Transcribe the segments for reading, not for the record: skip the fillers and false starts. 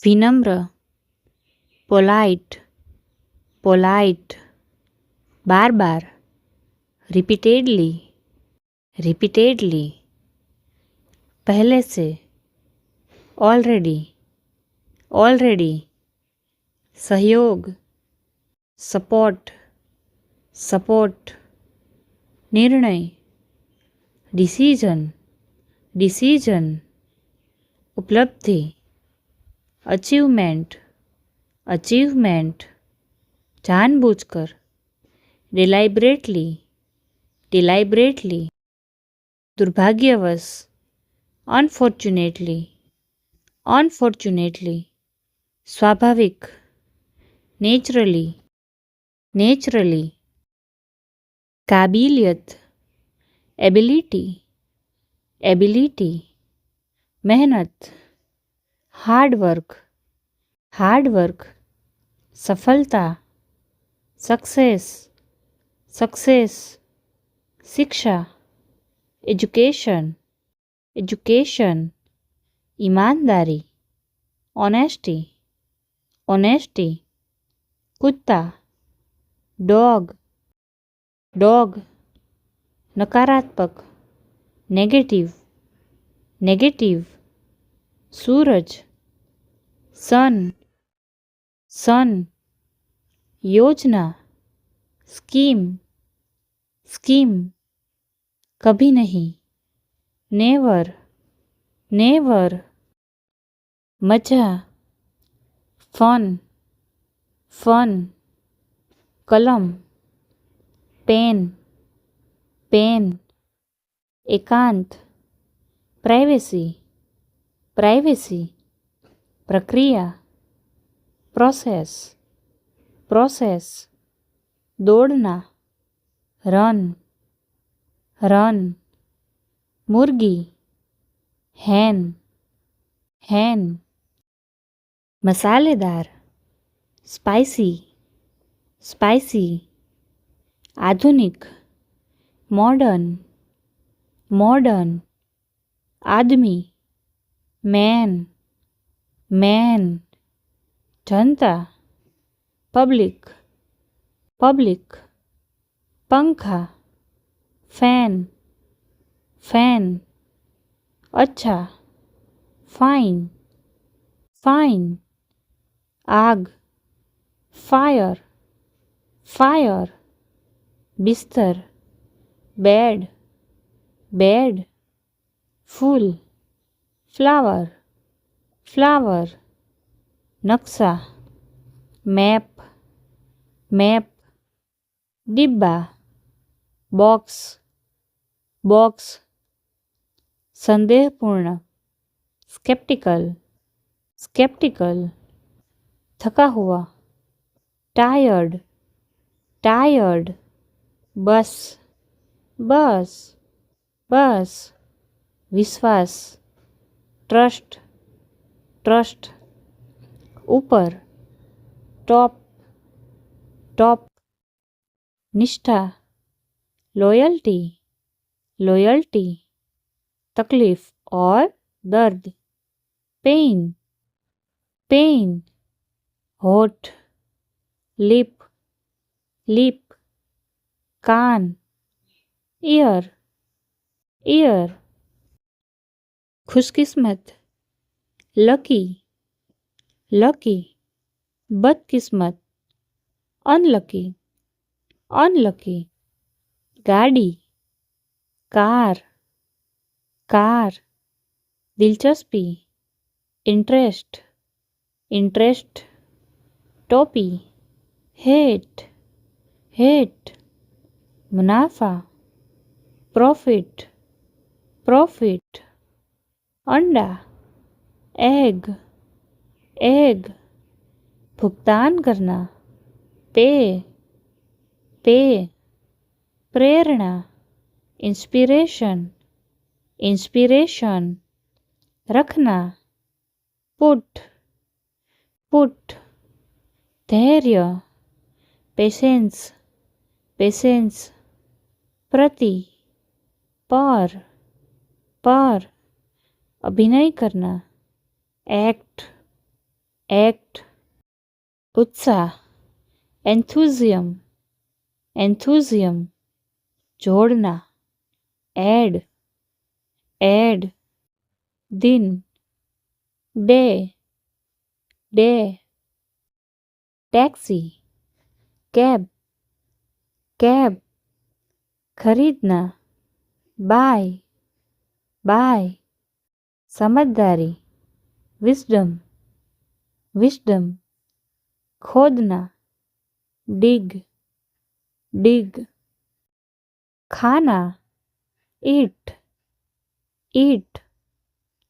विनम्र, polite, polite, बार बार, repeatedly, repeatedly, पहले से, ऑलरेडी, ऑलरेडी, सहयोग, सपोर्ट, सपोर्ट, निर्णय, डिसीजन, डिसीजन, उपलब्धि, अचीवमेंट, अचीवमेंट, जानबूझकर, डिलाइबरेटली, डिलाइबरेटली, दुर्भाग्यवश, अनफॉर्चुनेटली, अनफॉर्चुनेटली, स्वाभाविक, नेचुरली, नेचुरली, काबिलियत, एबिलिटी, एबिलिटी, मेहनत, हार्डवर्क, हार्डवर्क, सफलता, सक्सेस, सक्सेस, शिक्षा, एजुकेशन, एजुकेशन, ईमानदारी, ऑनेस्टी, ऑनेस्टी, कुत्ता, डॉग, डॉग, नकारात्मक, नेगेटिव, नेगेटिव, सूरज, सन, सन, योजना, स्कीम, स्कीम, कभी नहीं, नेवर, नेवर, मजा, फन, फन, कलम, पेन, पेन, एकांत, प्राइवेसी, प्राइवेसी, प्रक्रिया, प्रोसेस, प्रोसेस, दौड़ना, रन, रन, मुर्गी, हैन, हैन, मसालेदार, स्पाइसी, स्पाइसी, आधुनिक, मॉडर्न, मॉडर्न, आदमी, मैन, मैन, जनता, पब्लिक, पब्लिक, पंखा, फैन, फैन, अच्छा, फाइन, फाइन, आग, फायर, फायर, बिस्तर, बेड, बेड, फूल, फ्लावर, फ्लावर, नक्शा, मैप, मैप, डिब्बा, बॉक्स, बॉक्स, संदेहपूर्ण, स्केप्टिकल, स्केप्टिकल, थका हुआ, टायर्ड, टायर्ड, बस, बस, बस, विश्वास, ट्रस्ट, ट्रस्ट, ऊपर, टॉप, टॉप, निष्ठा, लॉयल्टी, लॉयल्टी, तकलीफ और दर्द, पेन, पेन, होठ, लिप, लिप, कान, ईयर, ईयर, खुशकिस्मत, लकी, लकी, बदकिस्मत, अनलकी, अनलकी, गाड़ी, कार, कार, दिलचस्पी, इंटरेस्ट, इंटरेस्ट, टोपी, हेट, हेट, मुनाफा, प्रॉफिट, प्रॉफिट, अंडा, एग, एग, भुगतान करना, पे, पे, प्रेरणा, इंस्पिरेशन, इंस्पिरेशन, रखना, पुट, पुट, धैर्य, पेशेंस, पेशेंस, प्रति, पर, अभिनय करना, एक्ट, एक्ट, उत्साह, एंथुजियम, एंथुजियम, जोड़ना, ऐड, ऐड, दिन, day, day, taxi, cab, cab, खरीदना, बाय, बाय, समझदारी, विजडम, विजडम, खोदना, डिग, डिग, खाना, ईट, ईट,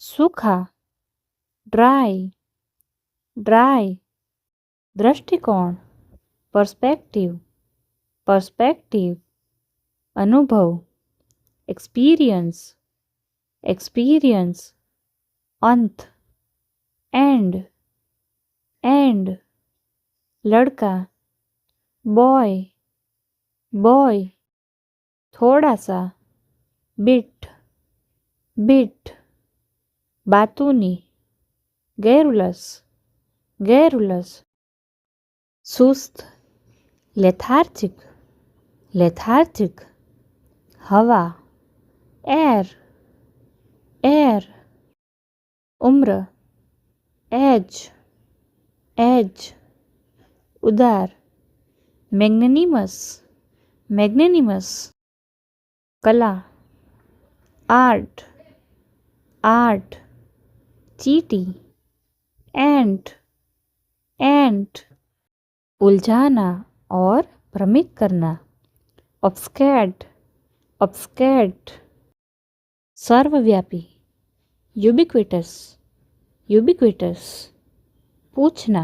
सूखा, ड्राई, ड्राई, दृष्टिकोण, पर्सपेक्टिव, पर्सपेक्टिव, अनुभव, एक्सपीरियंस, एक्सपीरियंस, अंत, एंड, एंड, लड़का, बॉय, बॉय, थोड़ा सा, बिट, बिट, बातूनी, गैरुलस, गैरुलस, सुस्त, लेथार्जिक, लेथार्जिक, हवा, एयर, एयर, उम्र, एज, एज, उदार, मैग्नेनिमस, मैग्नेनिमस, कला, आर्ट, आर्ट, चीटी, एंट, एंट, उलझाना और भ्रमित करना, ऑब्स्कैड, ऑब्स्कैड, सर्वव्यापी, यूबिक्विटस, यूबिक्विटस, पूछना,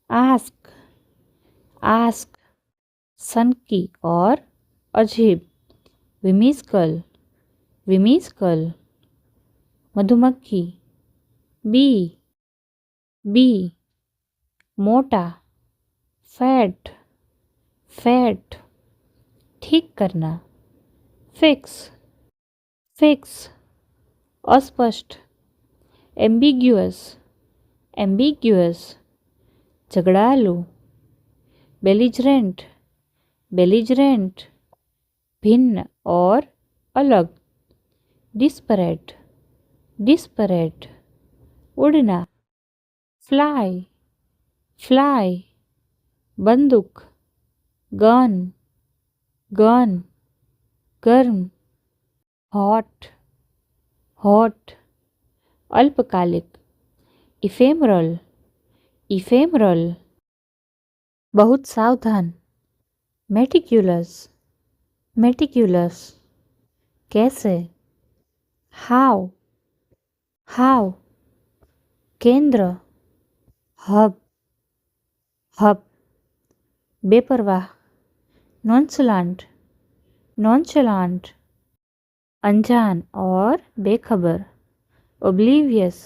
आस्क, आस्क, सनकी और अजीब, विमिस्कल, विमिस्कल, मधुमक्खी, बी, बी, मोटा, फैट, फैट, ठीक करना, फिक्स, फिक्स, अस्पष्ट, एम्बिग्युअस, एम्बिग्युअस, झगड़ालू, बेलिजरेंट, बेलिजरेंट, भिन्न और अलग, डिस्परेट, डिस्परेट, उड़ना, फ्लाई, फ्लाई, बंदूक, गन, गन, गर्म, हॉट, हॉट, अल्पकालिक, इफेमरल, इफेमरल, बहुत सावधान, मेटिक्युलस, मेटिक्युलस, कैसे, हाउ, हाउ, केंद्र, हब, हब, बेपरवाह, नॉनचलांट, नॉनचलांट, अनजान और बेखबर, ओब्लीवियस,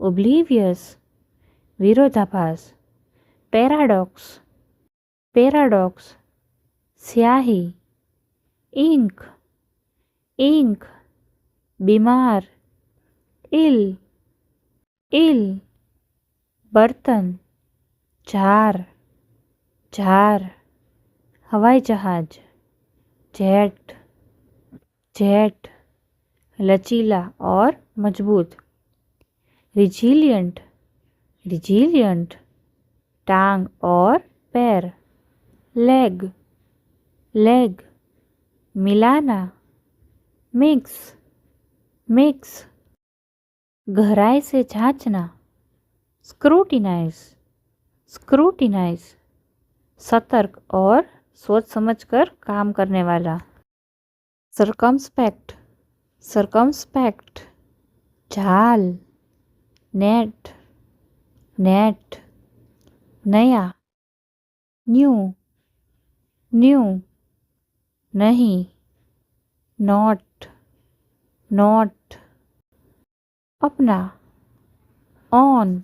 ओब्लीवियस, विरोधाभास, पैराडॉक्स, पैराडॉक्स, स्याही, इंक, इंक, बीमार, इल, इल, बर्तन, जार, जार, हवाई जहाज, जेट, जेट, लचीला और मजबूत, रिजिलियंट, रिजिलियंट, टांग और पैर, लेग, लेग, मिलाना, मिक्स, मिक्स, गहराई से जांचना, स्क्रूटिनाइज, स्क्रूटिनाइज, सतर्क और सोच समझकर काम करने वाला, सरकमस्पेक्ट, सरकमस्पेक्ट, जाल, नेट, नेट, नया, न्यू, न्यू, नहीं, नॉट, नॉट, अपना, ऑन,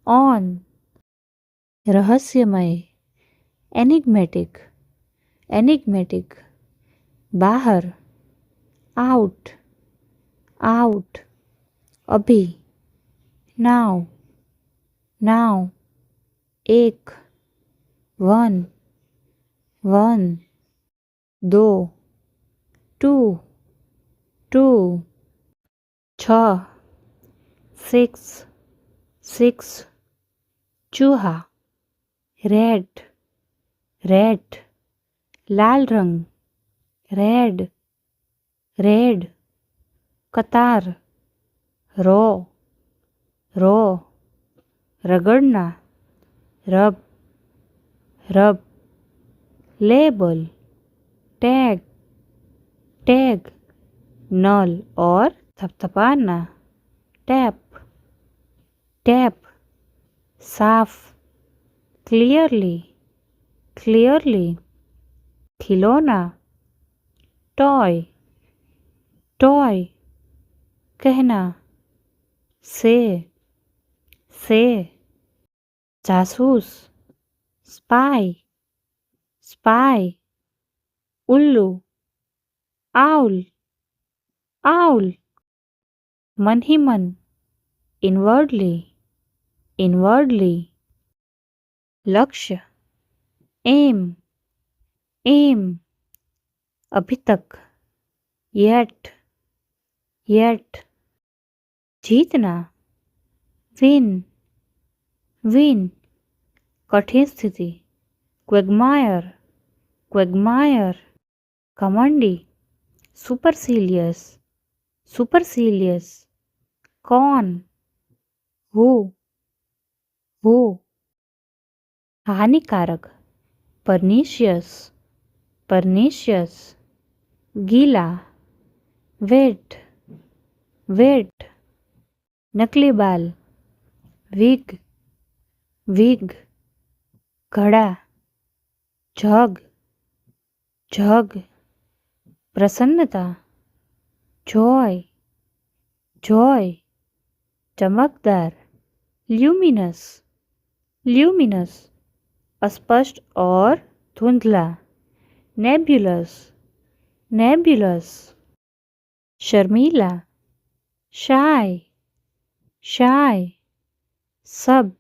ऑन, रहस्यमय, एनिग्मेटिक, एनिग्मेटिक, बाहर, आउट, आउट, अभी, नाउ, नाउ, एक, 1, 1, 2, 2, 2, 6, 6, 6, चूहा, रेड, रेड, लाल रंग, रेड, रेड, कतार, रो, रो, रगड़ना, रब, रब, लेबल, टैग, टैग, नल और थपथपाना, टैप, टैप, साफ, क्लियरली, क्लियरली, खिलौना, टॉय, टॉय, कहना, से, जासूस, स्पाई, स्पाई, उल्लू, आउल, आउल, मन ही मन, इनवर्डली, इनवर्डली, लक्ष्य, एम, एम, अभी तक, येट, येट, जीतना, विन, विन, कठिन स्थिति, क्वेगमायर, क्वेगमायर, घमंडी, सुपरसीलियस, सुपरसीलियस, कौन, हु, हानिकारक, परनीशियस, परनीशियस, गीला, वेट, वेट, नकली बाल, विग, विग, घड़ा, जग, जग, प्रसन्नता, जॉय, जॉय, चमकदार, ल्यूमिनस, ल्यूमिनस, अस्पष्ट और धुंधला, नेब्युलस, नेब्युलस, शर्मीला, शाय, शाय, सब,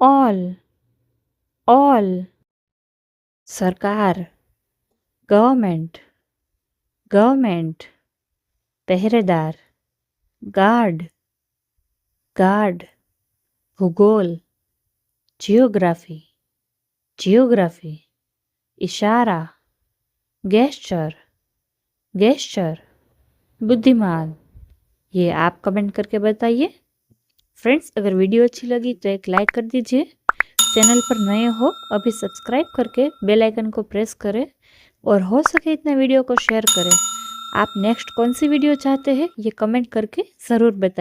ऑल, ऑल, सरकार, गवर्नमेंट, गवर्नमेंट, पहरेदार, गार्ड, गार्ड, भूगोल, जियोग्राफी, जियोग्राफी, इशारा, गेस्चर, गेस्चर, बुद्धिमान। ये आप कमेंट करके बताइए। फ्रेंड्स, अगर वीडियो अच्छी लगी तो एक लाइक कर दीजिए। चैनल पर नए हो अभी सब्सक्राइब करके बेल आइकन को प्रेस करें और हो सके इतना वीडियो को शेयर करें। आप नेक्स्ट कौन सी वीडियो चाहते हैं ये कमेंट करके ज़रूर बताइए।